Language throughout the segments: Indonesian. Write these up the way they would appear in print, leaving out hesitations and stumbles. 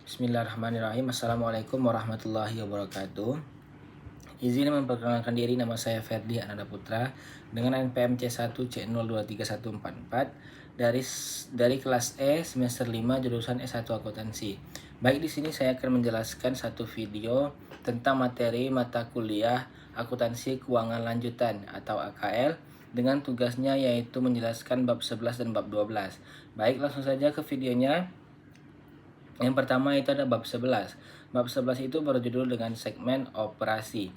Bismillahirrahmanirrahim. Assalamualaikum warahmatullahi wabarakatuh. Izin memperkenalkan diri, nama saya Ferdi Ananda Putra dengan NPM C1C023144 dari kelas E semester 5 jurusan S1 Akuntansi. Baik, di sini saya akan menjelaskan satu video tentang materi mata kuliah Akuntansi Keuangan Lanjutan atau AKL dengan tugasnya yaitu menjelaskan bab 11 dan bab 12. Baik, langsung saja ke videonya. Yang pertama itu ada bab 11. Bab 11 itu berjudul dengan segmen operasi,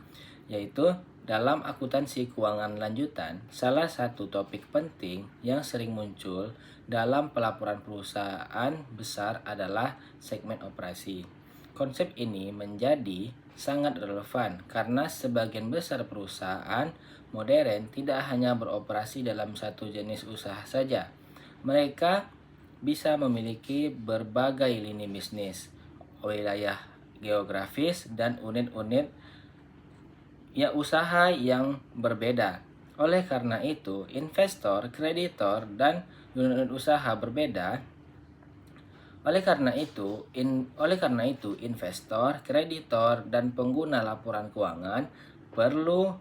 yaitu dalam akuntansi keuangan lanjutan, salah satu topik penting yang sering muncul dalam pelaporan perusahaan besar adalah segmen operasi. Konsep ini menjadi sangat relevan karena sebagian besar perusahaan modern tidak hanya beroperasi dalam satu jenis usaha saja. Mereka bisa memiliki berbagai lini bisnis, wilayah geografis, dan unit-unit usaha yang berbeda. Oleh karena itu, investor, kreditor, dan unit-unit usaha berbeda. Oleh karena itu, investor, kreditor, dan pengguna laporan keuangan perlu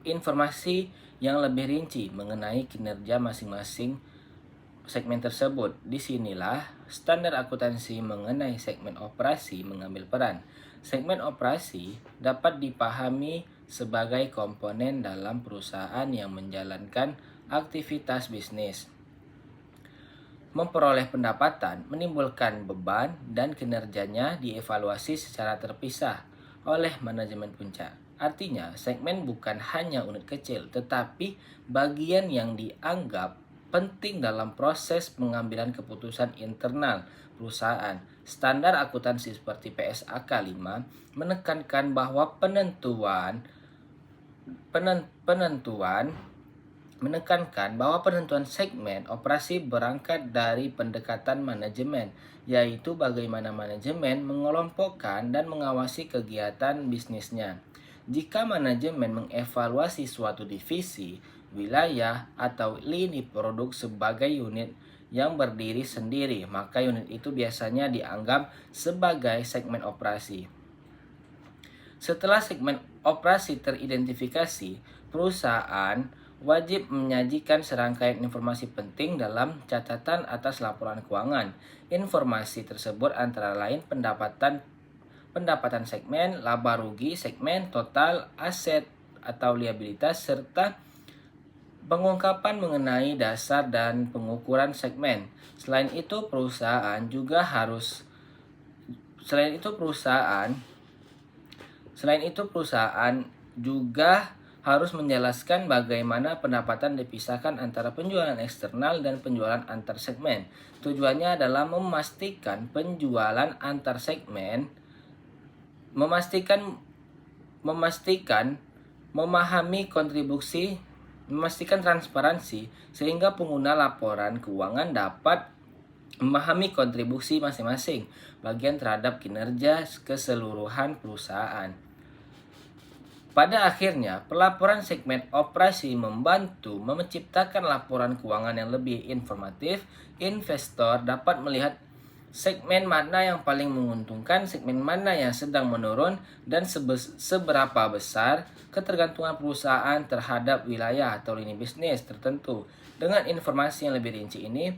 informasi yang lebih rinci mengenai kinerja masing-masing segmen tersebut. Disinilah standar akuntansi mengenai segmen operasi mengambil peran. Segmen operasi dapat dipahami sebagai komponen dalam perusahaan yang menjalankan aktivitas bisnis, memperoleh pendapatan, menimbulkan beban, dan kinerjanya dievaluasi secara terpisah oleh manajemen puncak. Artinya, segmen bukan hanya unit kecil, tetapi bagian yang dianggap penting dalam proses pengambilan keputusan internal perusahaan. Standar akuntansi seperti PSAK 5 menekankan bahwa penentuan segmen operasi berangkat dari pendekatan manajemen, yaitu bagaimana manajemen mengelompokkan dan mengawasi kegiatan bisnisnya. Jika manajemen mengevaluasi suatu divisi, wilayah, atau lini produk sebagai unit yang berdiri sendiri, maka unit itu biasanya dianggap sebagai segmen operasi. Setelah segmen operasi teridentifikasi, perusahaan wajib menyajikan serangkaian informasi penting dalam catatan atas laporan keuangan. Informasi tersebut antara lain pendapatan segmen, laba rugi segmen, total aset atau liabilitas, serta pengungkapan mengenai dasar dan pengukuran segmen. Selain itu perusahaan juga harus menjelaskan bagaimana pendapatan dipisahkan antara penjualan eksternal dan penjualan antar segmen. Tujuannya adalah memastikan penjualan antar segmen, memastikan transparansi sehingga pengguna laporan keuangan dapat memahami kontribusi masing-masing bagian terhadap kinerja keseluruhan perusahaan. Pada akhirnya, pelaporan segmen operasi membantu menciptakan laporan keuangan yang lebih informatif. Investor dapat melihat segmen mana yang paling menguntungkan, segmen mana yang sedang menurun, dan seberapa besar ketergantungan perusahaan terhadap wilayah atau lini bisnis tertentu. Dengan informasi yang lebih rinci ini,